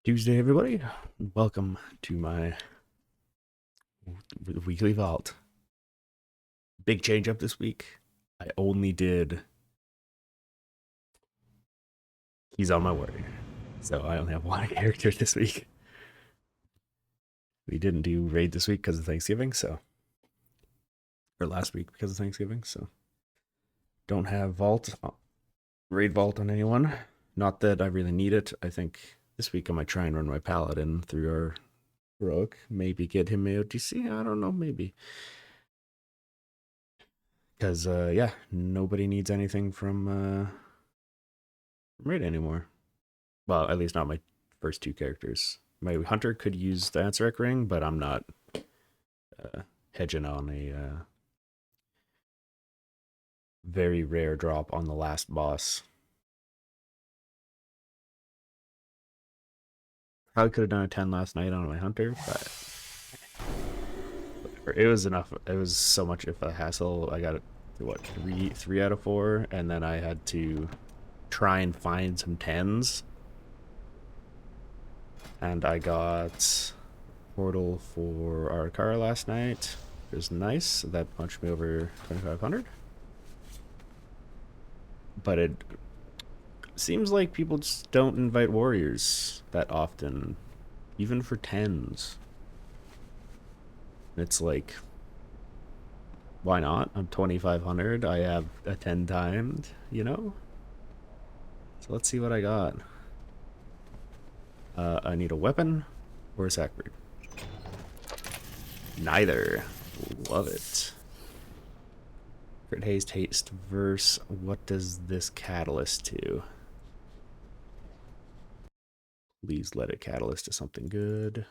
Tuesday, everybody. Welcome to my weekly vault. Big change up this week. I only did He's on my way. So I only have one character this week. We didn't do raid this week because of Thanksgiving, so or last week because of Thanksgiving, so don't have raid vault on anyone. Not that I really need it. I think this week I might try and run my paladin through our heroic. Maybe get him AOTC. I don't know, maybe. Because yeah, nobody needs anything from raid anymore. Well, at least not my first two characters. My hunter could use the Ansarek ring, but I'm not hedging on a very rare drop on the last boss. Probably could have done a 10 last night on my hunter, but whatever. It was enough. It was so much of a hassle. I got it to what, three out of four, and then I had to try and find some 10s. And I got Portal for Arakara last night. It was nice. That punched me over 2,500. But it seems like people just don't invite warriors that often, even for 10s. It's like, why not? I'm 2,500. I have a 10 timed, you know? So let's see what I got. I need a weapon or a sackbird. Neither. Love it. Crit haste verse. What does this catalyst do? Please let it catalyst to something good.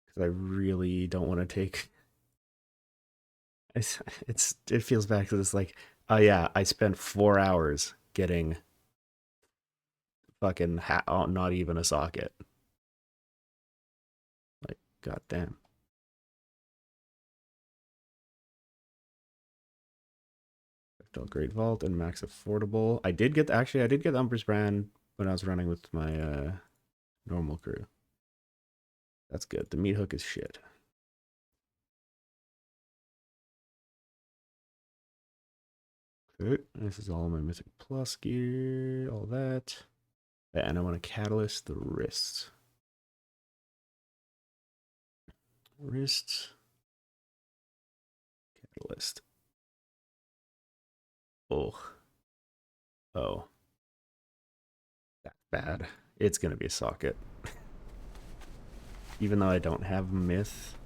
Because I really don't want to take. It feels back to this like, oh yeah, I spent 4 hours getting fucking not even a socket. Like, goddamn. Great Vault and Max Affordable. I did get Umber's brand when I was running with my normal crew. That's good. The meat hook is shit. Okay, this is all my Mythic Plus gear, all that. And I want to catalyst the wrists. Wrist. Catalyst. Oh. Oh. That's bad. It's going to be a socket. Even though I don't have myth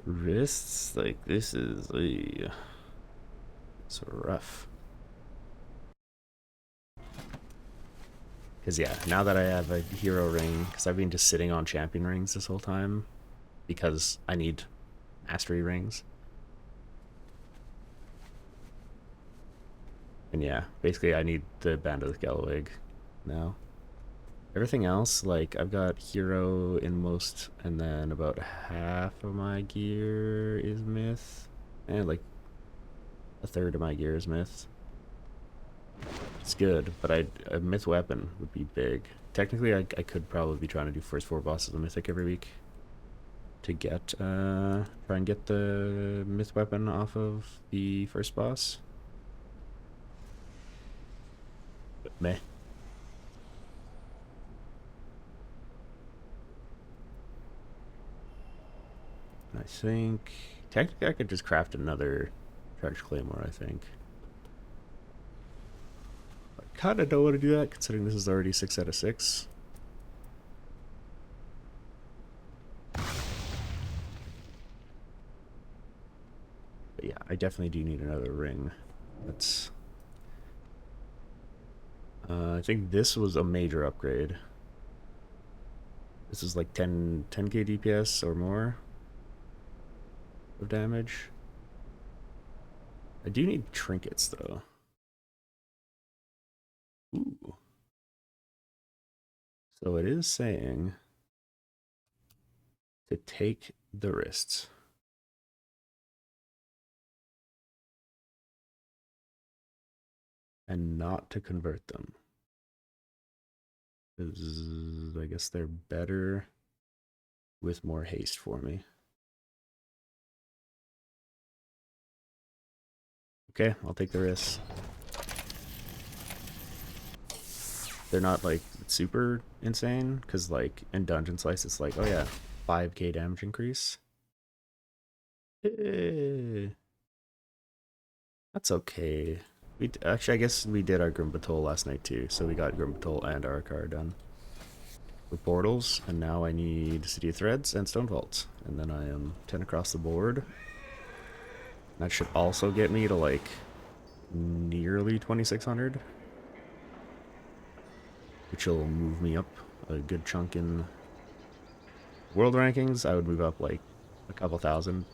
wrists, like this is it's rough. Because yeah, now that I have a hero ring, because I've been just sitting on champion rings this whole time, because I need mastery rings. And yeah, basically I need the Band of the Galloweg now. Everything else, like I've got hero in most, and then about half of my gear is myth, and like a third of my gear is myth. It's good, but a myth weapon would be big. Technically, I could probably be trying to do first four bosses of mythic every week to get try and get the myth weapon off of the first boss. But meh. I think technically I could just craft another charge claymore. I think. I kind of don't want to do that considering this is already 6 out of 6. But yeah, I definitely do need another ring. That's. I think this was a major upgrade. This is like 10k DPS or more of damage. I do need trinkets though. Ooh. So it is saying to take the wrists. and not to convert them. Because I guess they're better with more haste for me. Okay, I'll take the risk. They're not like super insane, because like in Dungeon Slice it's like, oh yeah, 5k damage increase. That's okay. Actually, I guess we did our Grim Patrol last night too, so we got Grim Patrol and Arakar done. For portals, and now I need City of Threads and Stone Vaults, and then I am 10 across the board. That should also get me to like nearly 2600, which will move me up a good chunk in world rankings. I would move up like a couple thousand.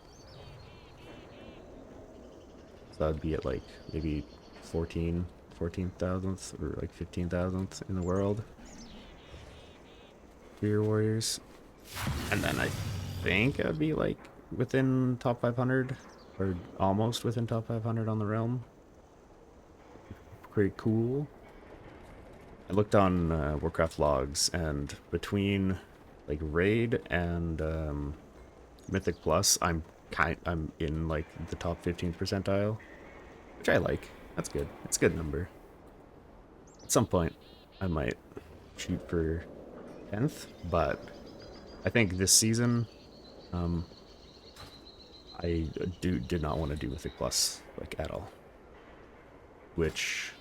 So I'd be at like maybe 14,000th or like 15,000th in the world for your warriors. And then I think I'd be like within top 500 or almost within top 500 on the realm. Pretty cool. I looked on Warcraft logs, and between like raid and Mythic Plus, I'm in like the top 15th percentile, which I like. That's good. It's a good number. At some point, I might shoot for 10th, but I think this season, I did not want to do Mythic Plus like at all, which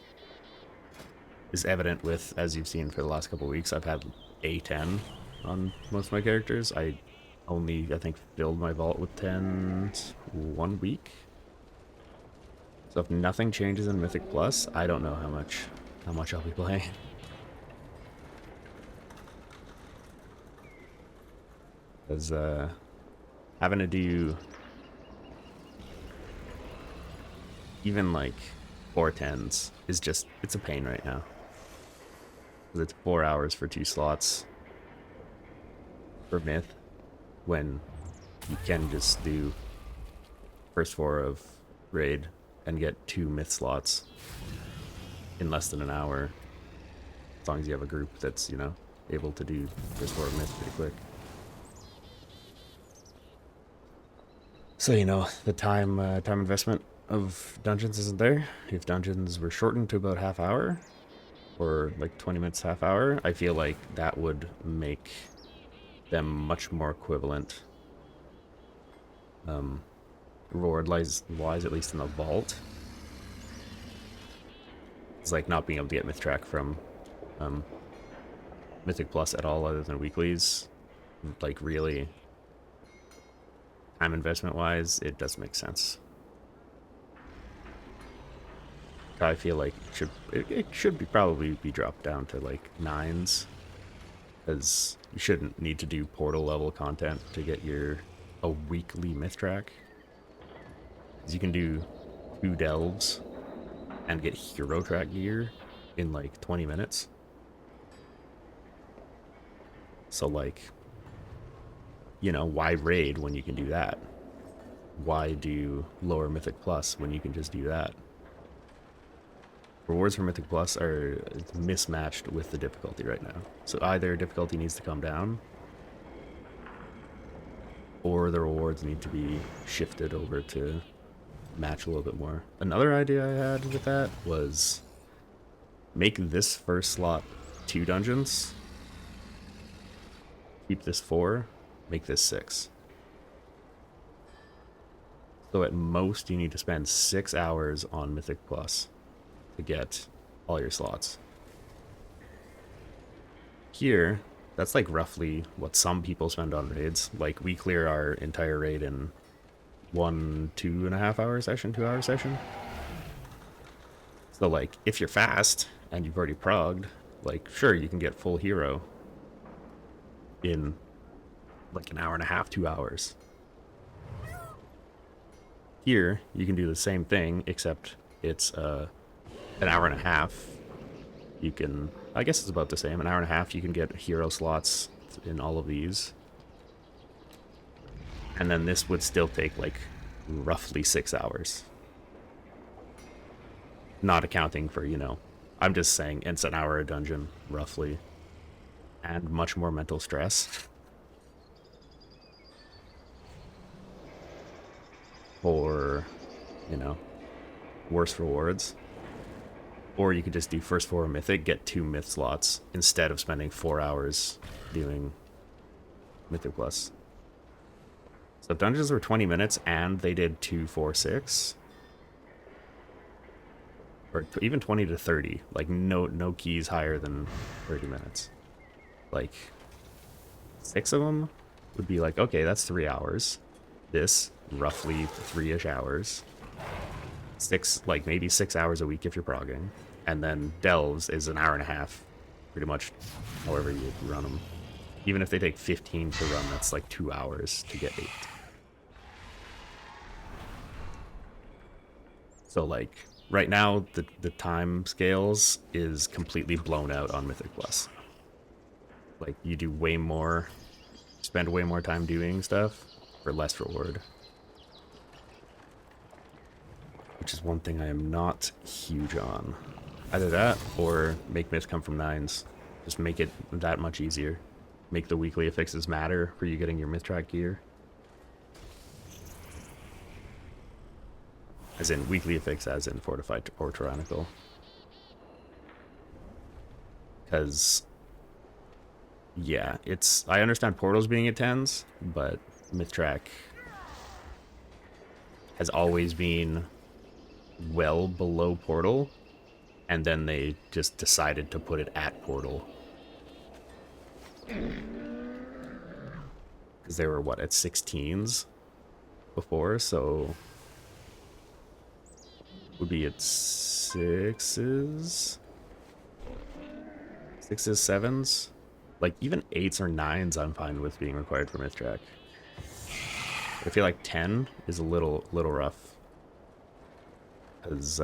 is evident with, as you've seen for the last couple of weeks, I've had A10 on most of my characters. I think, filled my vault with 10s 1 week. So if nothing changes in Mythic Plus, I don't know how much I'll be playing. Because having to do even like 4 10s is just, it's a pain right now. Because it's 4 hours for 2 slots for Myth, when you can just do first 4 of Raid and get 2 Myth slots in less than an hour, as long as you have a group that's, able to do first 4 of Myth pretty quick. So, the time investment of dungeons isn't there. If dungeons were shortened to about half hour, or like 20 minutes, half hour, I feel like that would make them much more equivalent. Reward wise, at least in the vault. It's like not being able to get Myth Track from Mythic Plus at all other than weeklies. Like, really, time investment wise, it does make sense. I feel like it should probably be dropped down to like 9s, because you shouldn't need to do portal level content to get a weekly Myth Track. Because you can do 2 delves and get hero track gear in like 20 minutes. So like, why raid when you can do that? Why do lower Mythic Plus when you can just do that? Rewards for Mythic Plus are mismatched with the difficulty right now. So either difficulty needs to come down, or the rewards need to be shifted over to match a little bit more. Another idea I had with that was make this first slot 2 dungeons, keep this 4, make this 6. So at most you need to spend 6 hours on Mythic Plus to get all your slots. Here, that's like roughly what some people spend on raids. Like, we clear our entire raid in 2.5 hour session, 2 hour session. So like, if you're fast and you've already progged, like, sure, you can get full hero in like an hour and a half, 2 hours. Here, you can do the same thing, except it's an hour and a half. You can, I guess it's about the same, an hour and a half, you can get hero slots in all of these. And then this would still take like roughly 6 hours. Not accounting for, you know, I'm just saying it's an hour a dungeon, roughly. And much more mental stress for, you know, worse rewards. Or you could just do first 4 mythic, get 2 myth slots instead of spending 4 hours doing mythic plus. So if dungeons were 20 minutes and they did 2, 4, 6, or even 20 to 30, like no keys higher than 30 minutes. Like 6 of them would be like, okay, that's 3 hours. This roughly 3-ish hours. 6, like maybe 6 hours a week if you're progging. And then delves is an hour and a half, pretty much, however you run them. Even if they take 15 to run, that's like 2 hours to get 8. So like right now, the time scales is completely blown out on Mythic Plus. Like you do way more, spend way more time doing stuff for less reward. Which is one thing I am not huge on. Either that or make myth come from 9s. Just make it that much easier. Make the weekly affixes matter for you getting your myth track gear. As in weekly affix, as in fortified or tyrannical. Because, yeah, it's, I understand portals being at 10s, but myth track has always been well below portal, and then they just decided to put it at portal. Because they were, what, at 16s before, so would be at 6s, 7s, like even 8s or 9s I'm fine with being required for myth track. I feel like 10 is a little rough, because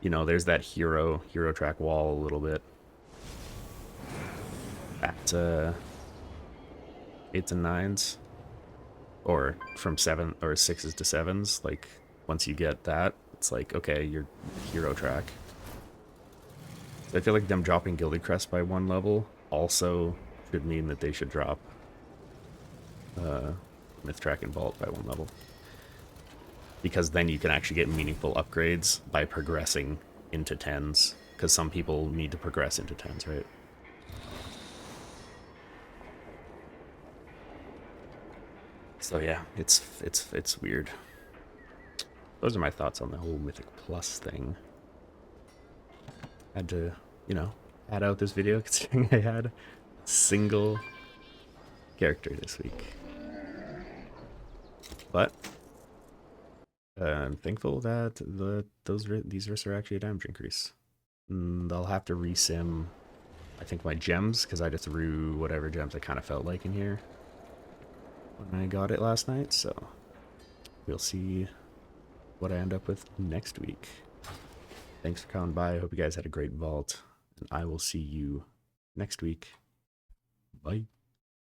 you know, there's that hero track wall a little bit at 8s and 9s, or from 7 or 6s to 7s. Like once you get that, it's like, okay, you're hero track. So I feel like them dropping Gilded Crest by 1 level also should mean that they should drop myth track and vault by 1 level, because then you can actually get meaningful upgrades by progressing into 10s, because some people need to progress into 10s, right? So yeah, it's weird. Those are my thoughts on the whole Mythic Plus thing. Had to, you know, add out this video considering I had a single character this week. But I'm thankful that these risks are actually a damage increase. I'll have to resim, I think, my gems, because I just threw whatever gems I kind of felt like in here when I got it last night, so we'll see what I end up with next week. Thanks for coming by. I hope you guys had a great vault, and I will see you next week. Bye.